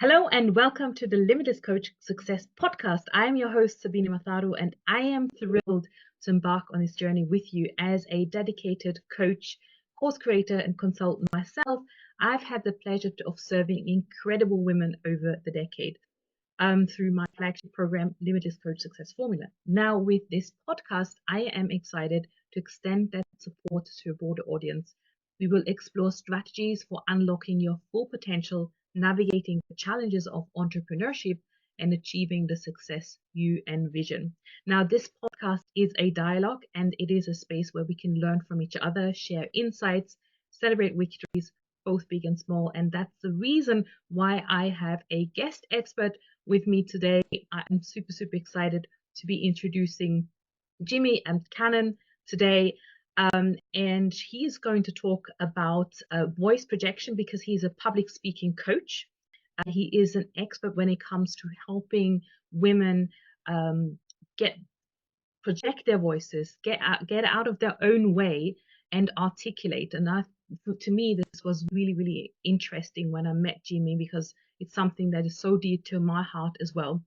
Hello and welcome to the Limitless Coach Success Podcast. I am your host, Sabine Matharu, and I am thrilled to embark on this journey with you as a dedicated coach, course creator, and consultant myself. I've had the pleasure of serving incredible women over the decade through my flagship program, Limitless Coach Success Formula. Now, with this podcast, I am excited to extend that support to a broader audience. We will explore strategies for unlocking your full potential, navigating the challenges of entrepreneurship, and achieving the success you envision. Now, this podcast is a dialogue and it is a space where we can learn from each other, share insights, celebrate victories, both big and small. And that's the reason why I have a guest expert with me today. I'm super excited to be introducing Jimmy and Cannon today. And he's going to talk about voice projection because he's a public speaking coach. He is an expert when it comes to helping women get project their voices, get out of their own way and articulate. And to me, this was really interesting when I met Jimmy because it's something that is so dear to my heart as well.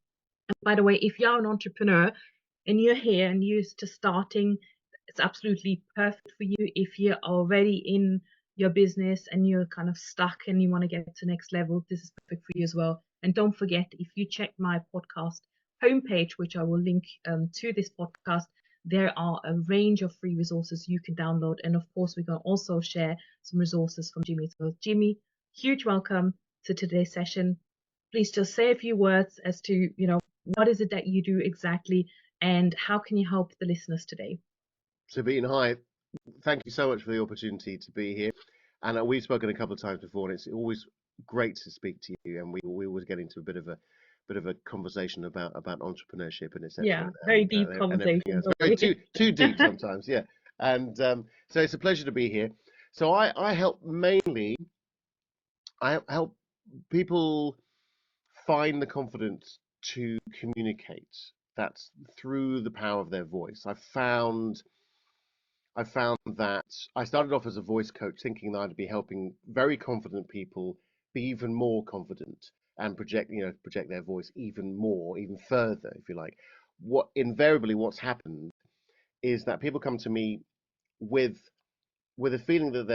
And by the way, if you're an entrepreneur and you're here and you're just starting, it's absolutely perfect for you. If you're already in your business and you're kind of stuck and you want to get to the next level, this is perfect for you as well. And don't forget, if you check my podcast homepage, which I will link to this podcast, there are a range of free resources you can download. And of course, we're going to also share some resources from Jimmy. So Jimmy, huge welcome to today's session. Please just say a few words as to, what is it that you do exactly and how can you help the listeners today? Sabine, hi. Thank you so much for the opportunity to be here. And we've spoken a couple of times before, and it's always great to speak to you. And we always get into a bit of a conversation about entrepreneurship and Yeah, etc. very and deep and everything conversation. else. Very too deep sometimes, yeah. And so it's a pleasure to be here. So I help mainly I help people find the confidence to communicate. That's through the power of their voice. I found that I started off as a voice coach thinking that I'd be helping very confident people be even more confident and project their voice even more, even further, if you like. What's happened is that people come to me with a feeling that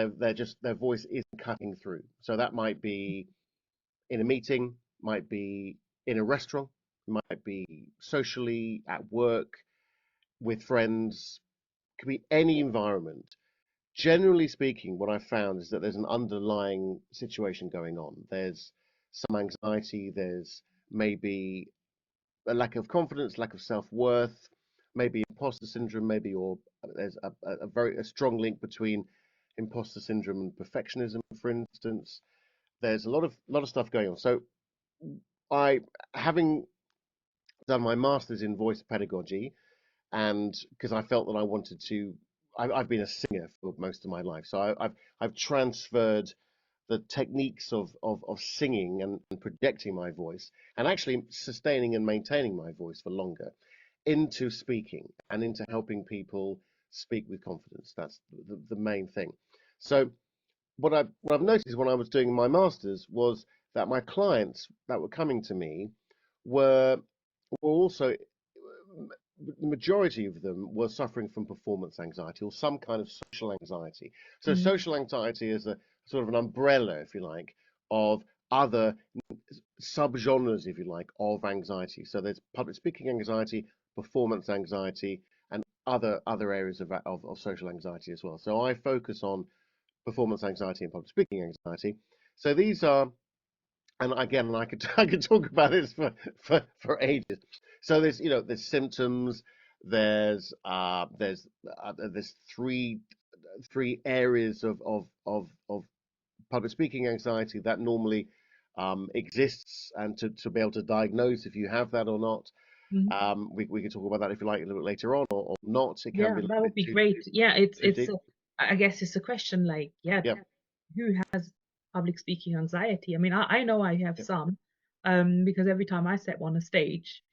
their voice isn't cutting through. So that might be in a meeting, might be in a restaurant, might be socially at work with friends, could be any environment. Generally speaking, what I've found is that there's an underlying situation going on. There's some anxiety, there's maybe a lack of confidence, lack of self-worth, maybe imposter syndrome, there's a very strong link between imposter syndrome and perfectionism, for instance. There's a lot of stuff going on. So I, having done my master's in voice pedagogy, and because I felt that I wanted to, I've been a singer for most of my life, so I've transferred the techniques of singing and projecting my voice, and actually sustaining and maintaining my voice for longer, into speaking and into helping people speak with confidence. That's the main thing. So what I've noticed when I was doing my masters was that my clients that were coming to me were also the majority of them were suffering from performance anxiety or some kind of social anxiety. So Mhm. social anxiety is a sort of an umbrella, if you like, of other subgenres, if you like, of anxiety. So there's public speaking anxiety, performance anxiety, and other areas of social anxiety as well. So I focus on performance anxiety and public speaking anxiety. So these are, and again, I could I could talk about this for ages. So there's symptoms. There's three areas of public speaking anxiety that normally exists, and to be able to diagnose if you have that or not. Mhm. We can talk about that if you like a little bit later on, or not. It can Yeah, be a little that would bit be too great. Yeah, it's too it's deep. a, I guess it's a question like, yeah, Yeah, who has public speaking anxiety? I mean, I know I have yeah, some, because every time I step on a stage,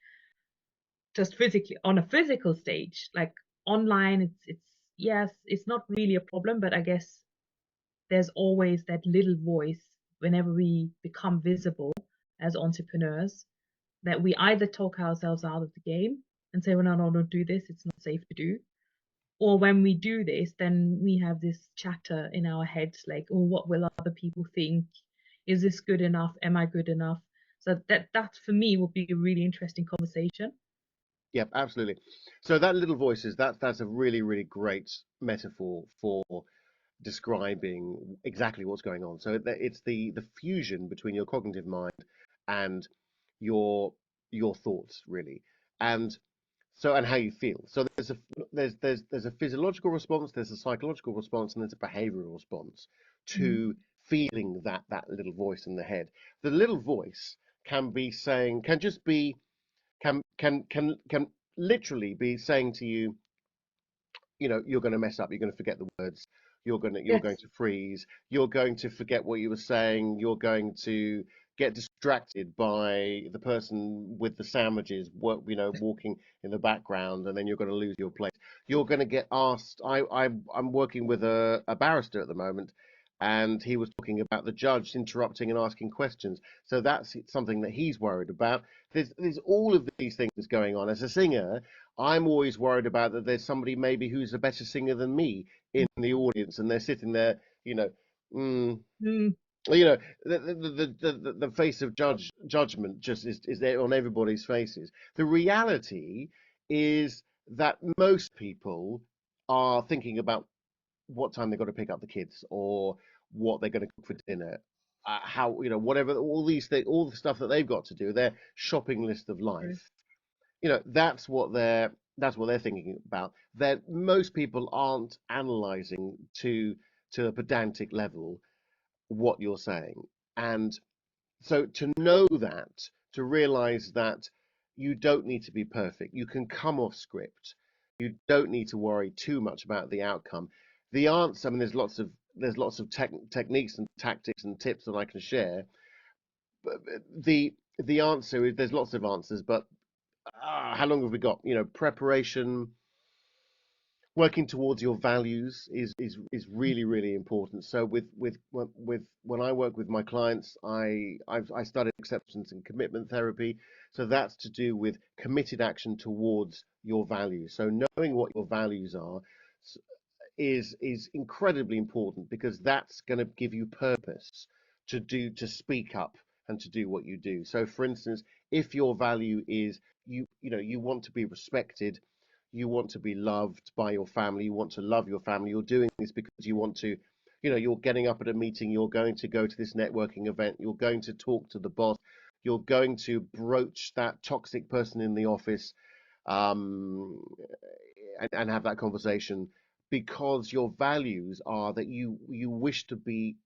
just physically on a physical stage, like online, it's yes, it's not really a problem, but I guess there's always that little voice whenever we become visible as entrepreneurs, that we either talk ourselves out of the game and say, well, no, no, don't do this, it's not safe to do. Or when we do this, then we have this chatter in our heads like, oh, what will other people think? Is this good enough? Am I good enough? So that for me will be a really interesting conversation. Yep, absolutely. So that little voice is that's a really, really great metaphor for describing exactly what's going on. So it's the fusion between your cognitive mind and your your thoughts, really, and and how you feel. So there's a physiological response, there's a psychological response, and there's a behavioral response Mm. to feeling that little voice in the head. The little voice can be saying, can just be, can literally be saying to you, you're going to mess up, you're going to forget the words, you're going Yes. to freeze, you're going to forget what you were saying, you're going to get distracted by the person with the sandwiches, walking in the background, and then you're going to lose your place. You're going to get asked. I'm working with a barrister at the moment, and he was talking about the judge interrupting and asking questions. So that's something that he's worried about. There's all of these things going on. As a singer, I'm always worried about that there's somebody maybe who's a better singer than me in the audience, and they're sitting there, mm, Mm. the face of judgment just is there on everybody's faces. The reality is that most people are thinking about what time they've got to pick up the kids or what they're going to cook for dinner. How, whatever, all these things, all the stuff that they've got to do, their shopping list of True. life, that's what they're thinking about. That most people aren't analyzing to a pedantic level what you're saying. And so to know that, to realize that you don't need to be perfect, you can come off script, you don't need to worry too much about the outcome. The answer, I mean, there's lots of techniques and tactics and tips that I can share. But the answer is there's lots of answers, but how long have we got? Preparation, working towards your values is really, really important. So with when I work with my clients, I studied acceptance and commitment therapy. So that's to do with committed action towards your values. So knowing what your values are is incredibly important because that's going to give you purpose to speak up and to do what you do. So for instance, if your value is you want to be respected, you want to be loved by your family, you want to love your family, you're doing this because you want to, you're getting up at a meeting, you're going to go to this networking event, you're going to talk to the boss, you're going to broach that toxic person in the office, um, and have that conversation because your values are that you wish to be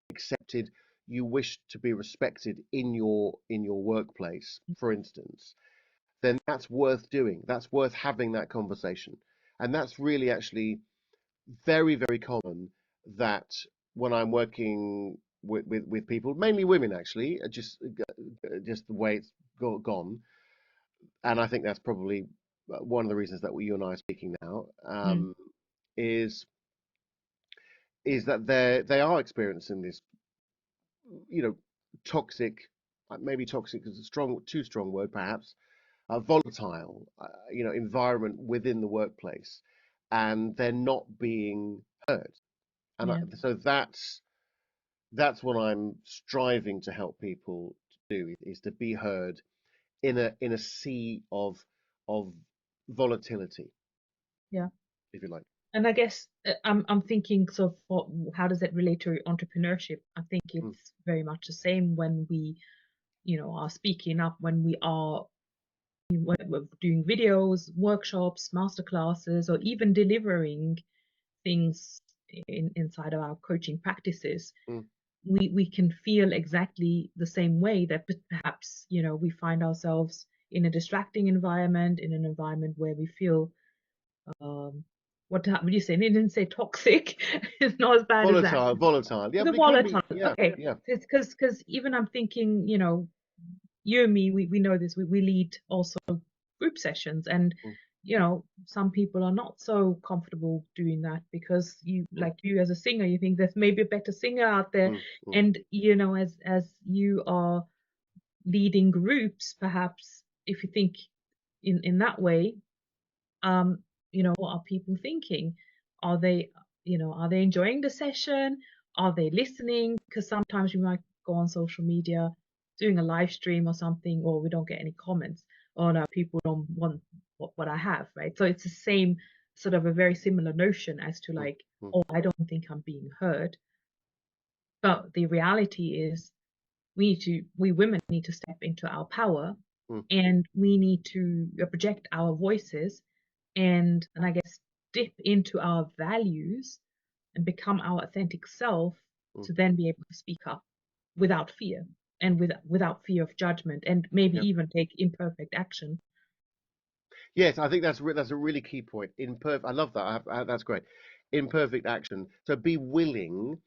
accepted, you wish to be respected in your workplace, for instance, then that's worth doing. That's worth having that conversation. And that's really actually very, very common that when I'm working with people, mainly women actually, just the way it's gone. And I think that's probably one of the reasons that you and I are speaking now, Mm. is is that they are experiencing this, you know, toxic, maybe toxic is a too strong word, perhaps, a volatile, environment within the workplace, and they're not being heard. And Yeah. so that's what I'm striving to help people to do is to be heard in a sea of volatility, Yeah. if you like. And I guess I'm thinking, so for how does that relate to entrepreneurship? I think Mm, it's very much the same when we, are speaking up, when we are we're doing videos, workshops, master classes, or even delivering things inside of our coaching practices. mm, We can feel exactly the same way that perhaps, we find ourselves in a distracting environment, in an environment where we feel um, what would you say? They didn't say toxic. It's not as bad as that. volatile. Yeah, The but it can be. volatile. Yeah, Okay. yeah. Because even I'm thinking, you and me, we know this. We lead also group sessions, and Mm, some people are not so comfortable doing that because mm, like you as a singer, you think there's maybe a better singer out there, mm, mm, and as you are leading groups, perhaps if you think in that way, um, what are people thinking? Are they, are they enjoying the session? Are they listening? Because sometimes we might go on social media doing a live stream or something, or we don't get any comments. Oh no, people don't want what I have, right? So it's the same sort of a very similar notion as to Mm, like, mm, oh, I don't think I'm being heard. But the reality is we women need to step into our power, mm, and we need to project our voices and I guess dip into our values and become our authentic self mm. to then be able to speak up without fear and without fear of judgment and maybe Yeah. even take imperfect action. Yes, I think that's a really key point. Imperfect. I love that. That's great. Imperfect action. So be willing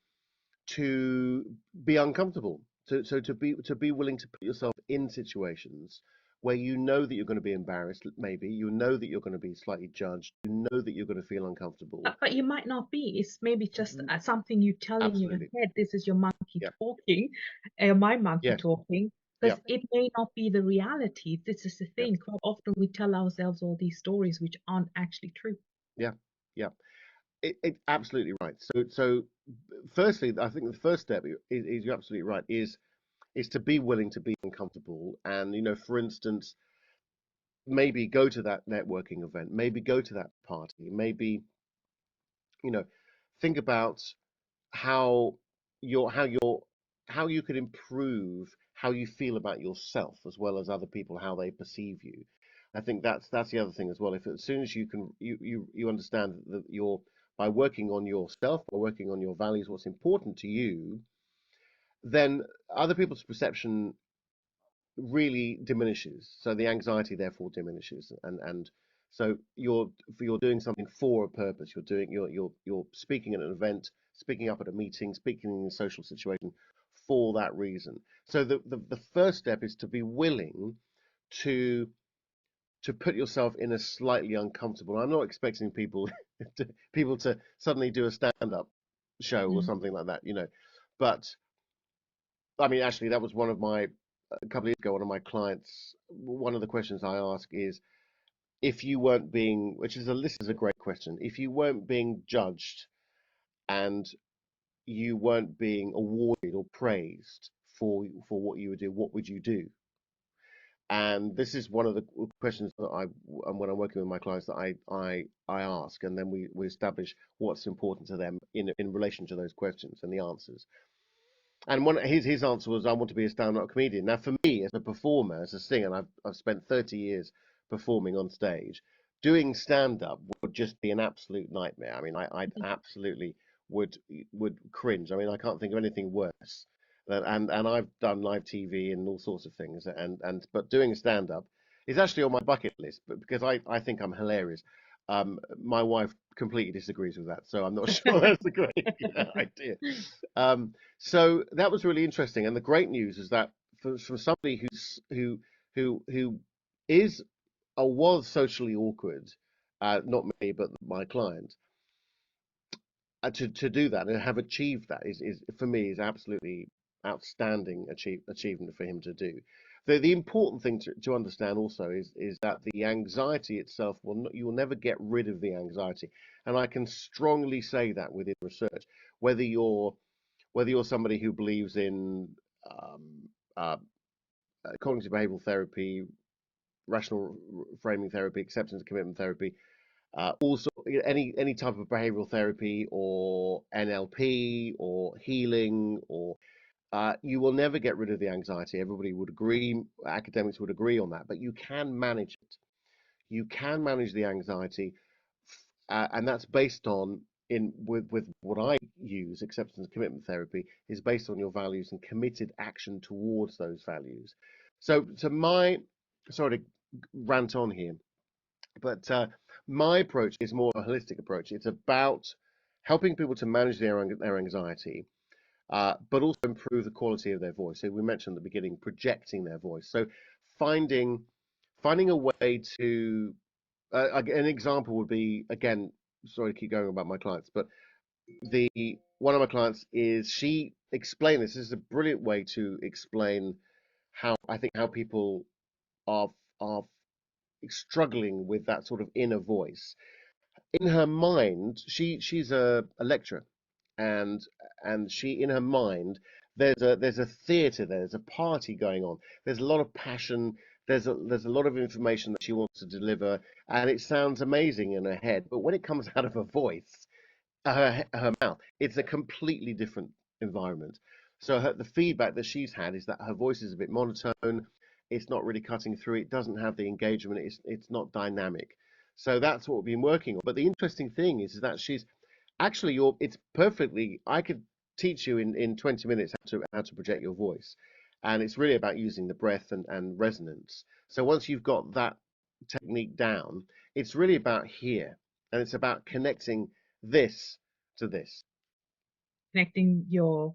to be uncomfortable. To be willing to put yourself in situations where you know that you're going to be embarrassed. Maybe you know that you're going to be slightly judged. You know that you're going to feel uncomfortable. But you might not be. It's maybe just Mm, something you tell in your absolutely. head. This is your monkey Yeah. talking, my monkey Yes. talking, Yeah. because it may not be the reality. This is the Yeah. thing. Quite often we tell ourselves all these stories which aren't actually true. Yeah. Yeah. It absolutely right. So firstly, I think the first step is you're absolutely right. Is to be willing to be uncomfortable, and for instance, maybe go to that networking event, maybe go to that party, maybe you know think about how your how your how you could improve how you feel about yourself as well as other people, how they perceive you. I think that's the other thing as well. If as soon as you can you understand that you're by working on yourself, by working on your values, what's important to you, then other people's perception really diminishes. So the anxiety therefore diminishes, and so you're doing something for a purpose. You're speaking at an event, speaking up at a meeting, speaking in a social situation for that reason. So the first step is to be willing to put yourself in a slightly uncomfortable. I'm not expecting people to suddenly do a stand-up show or Mm. something like that, but I mean, actually, that was one of my a couple of years ago. One of my clients, one of the questions I ask is, if you weren't being, which is this is a great question, if you weren't being judged and you weren't being awarded or praised for what you would do, what would you do? And this is one of the questions that when I'm working with my clients, that I ask, and then we establish what's important to them in relation to those questions and the answers. And his answer was, "I want to be a stand-up comedian." Now, for me, as a performer, as a singer, and I've spent 30 years performing on stage, doing stand-up would just be an absolute nightmare. I mean, I absolutely would would cringe. I mean, I can't think of anything worse. And I've done live TV and all sorts of things, but doing stand-up is actually on my bucket list, but because I think I'm hilarious. My wife completely disagrees with that, so I'm not sure that's a great idea. So that was really interesting. And the great news is that from somebody who is or was socially awkward, not me, but my client, to do that and have achieved that is for me is absolutely outstanding achievement for him to do. The important thing to understand also is that the anxiety itself you will never get rid of the anxiety, and I can strongly say that within research, whether you're somebody who believes in um, uh, cognitive behavioral therapy, rational framing therapy, acceptance and commitment therapy, also any type of behavioral therapy or NLP or healing, or you will never get rid of the anxiety. Everybody would agree, academics would agree on that, but you can manage it. You can manage the anxiety, and that's based on in with what I use, acceptance and commitment therapy, is based on your values and committed action towards those values. So my sorry to rant on here, but my approach is more a holistic approach. It's about helping people to manage their anxiety, but also improve the quality of their voice. So we mentioned at the beginning, projecting their voice. So finding finding a way to an example would be, again, sorry to keep going about my clients, but the one of my clients is she explained this. This is a brilliant way to explain how people are are struggling with that sort of inner voice. In her mind, she's a lecturer, and she in her mind there's a theatre there, there's a party going on, there's a lot of passion, there's a lot of information that she wants to deliver, and it sounds amazing in her head, but when it comes out of her voice, her mouth, it's a completely different environment. So the feedback that she's had is that her voice is a bit monotone. It's not really cutting through. It doesn't have the engagement. It's not dynamic. So that's what we've been working on. But the interesting thing is that she's actually it's perfectly. I could teach you in 20 minutes how to project your voice, and it's really about using the breath and resonance. So once you've got that technique down, it's really about here, and it's about connecting this to this. Connecting your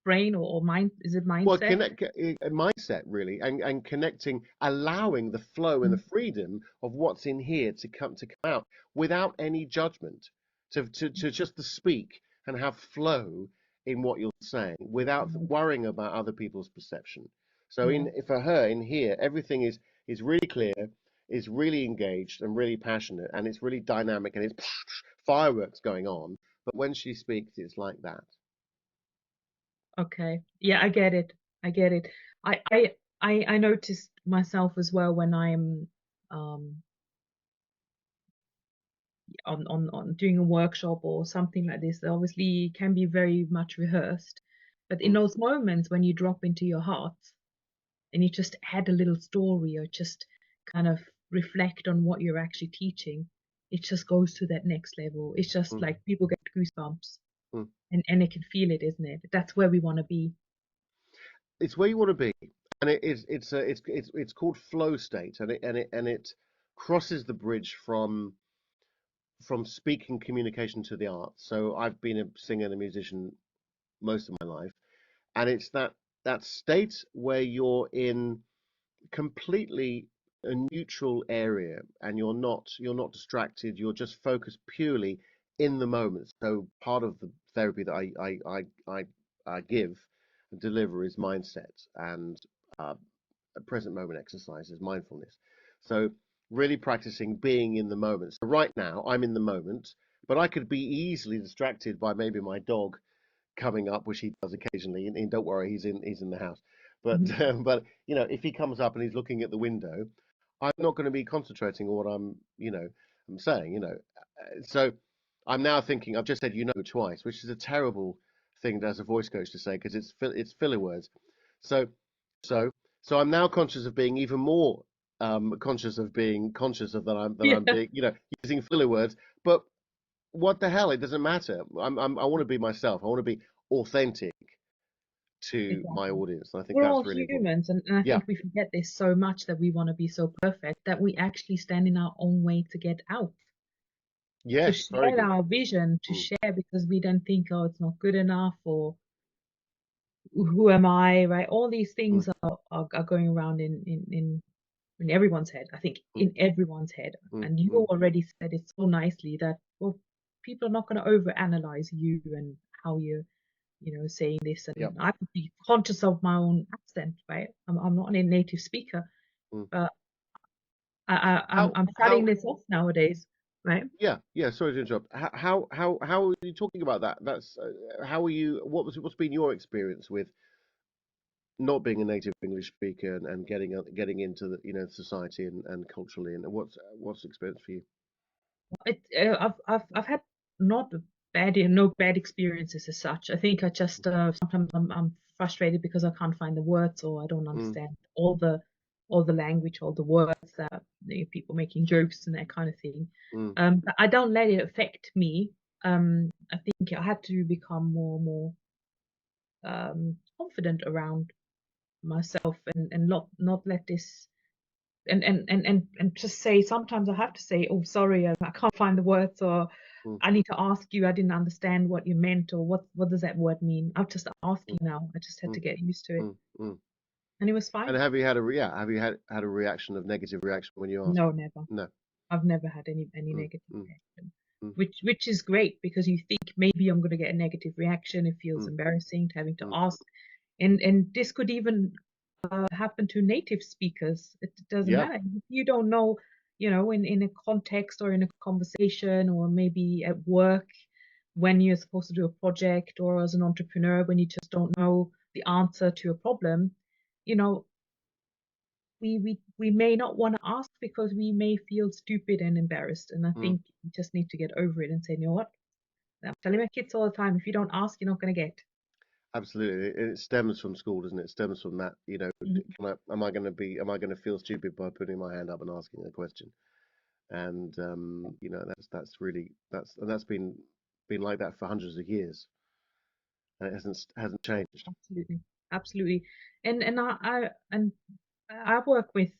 brain or mind, is it Well, mindset? connect a mindset really, and connecting, allowing the flow and the Mm. freedom of what's in here to come out without any judgment, to just to speak and have flow in what you're saying without Mm. worrying about other people's perception. So Yeah. in for her in here, everything is really clear, is really engaged and really passionate, and it's really dynamic, and it's fireworks going on. But when she speaks, it's like that. Okay. Yeah, I get it. I get it. I noticed myself as well when I'm um on doing a workshop or something like this. That obviously can be very much rehearsed. But in Mm, those moments when you drop into your heart and you just add a little story or just kind of reflect on what you're actually teaching, it just goes to that next level. It's just mm, like people get goosebumps mm. and they can feel it, isn't it? That's where we want to be. It's where you want to be, and it's called flow state, and it crosses the bridge from speaking communication to the arts. So I've been a singer and a musician most of my life, and it's that state where you're in completely a neutral area, and you're not distracted, you're just focused purely in the moment. So part of the therapy that I give and deliver is mindset and uh, present moment exercises, mindfulness. So really practicing being in the moment. So right now I'm in the moment, but I could be easily distracted by maybe my dog coming up, which he does occasionally. And don't worry, he's in the house. But Mhm. but if he comes up and he's looking at the window, I'm not going to be concentrating on what I'm saying. So I'm now thinking. I've just said twice, which is a terrible thing as a voice coach to say because it's filler words. So so so I'm now conscious of being even more conscious of being conscious of that I'm Yeah, being using filler words, but what the hell? It doesn't matter. I want to be myself. I want to be authentic to my exactly. audience. And I think We're all that's really important. humans, and I Yeah. think we forget this so much that we want to be so perfect that we actually stand in our own way to get out, to Yes. Very share good. our vision, to Mm, share because we don't think, oh, it's not good enough, or who am I, right? All these mm, things are going around in everyone's head. I think mm, in everyone's head. mm, And you mm. already said it so nicely that, well, people are not going to overanalyze you and how you're saying this. Yeah. And I have to be conscious of my own accent, right? I'm not a native speaker, Mm. but I'm How I'm shutting how? this off nowadays, right? Yeah. Yeah. Sorry to interrupt. How are you talking about that? That's how are you? What's been your experience with not being a native English speaker and getting into the society and culturally, and what's the experience for you? I've had not bad no bad experiences as such. I think I just sometimes I'm frustrated because I can't find the words or I don't Mm, understand all the language, all the words that people making jokes and that kind of thing. mm, But I don't let it affect me. I think I had to become more confident around myself and not let this and just say sometimes I have to say, oh sorry, I can't find the words, or mm, I need to ask you, I didn't understand what you meant, or what does that word mean? I'll just ask mm, you now. I just had mm, to get used to it. mm, mm. And it was And fine. have you had a reaction of negative reaction when you ask? No, never. No. I've never had any Mm, negative mm, reaction. mm, Which is great because you think maybe I'm gonna get a negative reaction. It feels mm, embarrassing to having to mm, ask. And this could even happen to native speakers. It doesn't Yeah. matter. If you don't know, in a context or in a conversation or maybe at work when you're supposed to do a project, or as an entrepreneur when you just don't know the answer to a problem, you know, we may not want to ask because we may feel stupid and embarrassed. And I Mm. think you just need to get over it and say, you know what? I'm telling my kids all the time, if you don't ask, you're not going to get. Absolutely. It stems from school, doesn't it? It stems from that, Mhm. am I going to feel stupid by putting my hand up and asking a question? And that's really that's been like that for hundreds of years, and it hasn't changed. Absolutely, absolutely. And I work with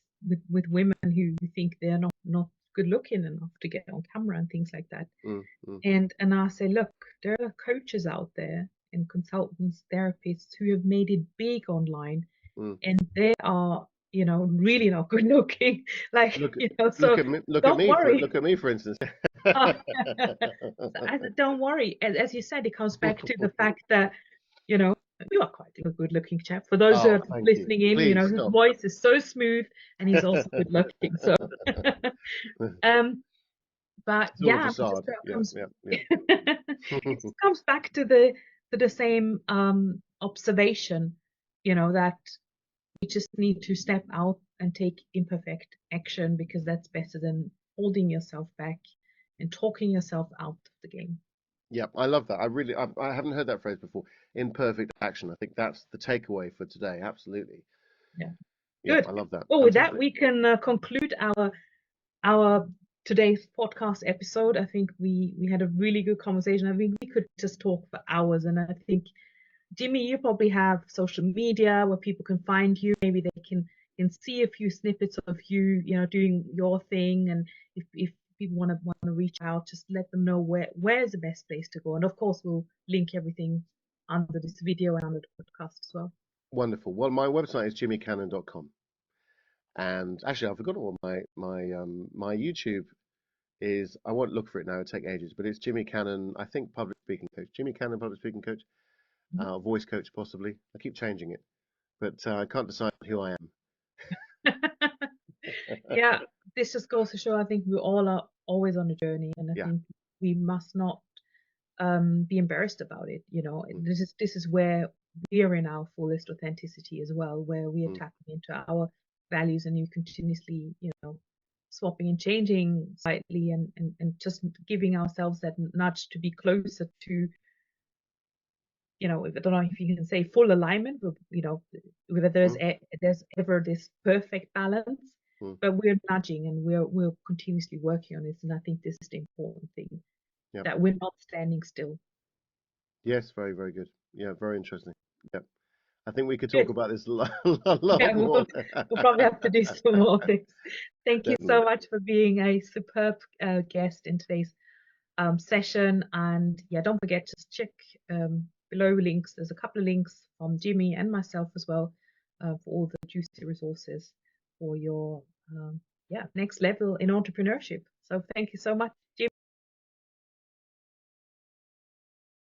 women who think they're not good looking enough to get on camera and things like that. Mm, mm, And I say, look, there are coaches out there and consultants, therapists who have made it big online, mm. and they are, really not good looking. Like, Look, so don't worry. look at me, for instance. So I said, don't worry. As you said, it comes back to the fact that, you know, you are quite a good looking chap. For those who Oh, are just thank you. listening in, Please his stop. voice is so smooth and he's also good looking. So, um, but It's all a yeah, it just facade. Yeah, comes, yeah, yeah. it just comes back to the same observation, that you just need to step out and take imperfect action, because that's better than holding yourself back and talking yourself out of the game. Yeah, I love that. I haven't heard that phrase before. Imperfect action. I think that's the takeaway for today. Absolutely. Yeah, Yeah, good. I love that. Well, with that, Fantastic. we can conclude our today's podcast episode. I think we had a really good conversation. I mean, we could just talk for hours, and I think, Jimmy, you probably have social media where people can find you. Maybe they can see a few snippets of you, doing your thing. And if people want to reach out, just let them know where's the best place to go. And of course, we'll link everything under this video and under the podcast as well. Wonderful. Well, my website is jimmycannon.com. And actually, I've forgotten what my YouTube is. I won't look for it now; it'll take ages. But it's Jimmy Cannon, I think, public speaking coach. Jimmy Cannon, public speaking coach, voice coach, possibly. I keep changing it, but I can't decide who I am. Yeah, this just goes to show, I think we all are always on a journey, and I Yeah. think we must not be embarrassed about it. Mm, This is where we are in our fullest authenticity as well, where we are mm. tapping into our values, and you continuously, swapping and changing slightly, and just giving ourselves that nudge to be closer to, I don't know if you can say full alignment, but whether there's Mm, there's ever this perfect balance, mm. but we're nudging and we're continuously working on it. And I think this is the important thing, Yep. that we're not standing still. Yes, very, very good. Yeah, very interesting. Yep. I think we could talk Good. about this a lot Yeah, more. we'll probably have to do some more things. Thank you so Definitely. much for being a superb guest in today's session. And yeah, don't forget to check below links. There's a couple of links from Jimmy and myself as well, for all the juicy resources for your next level in entrepreneurship. So thank you so much.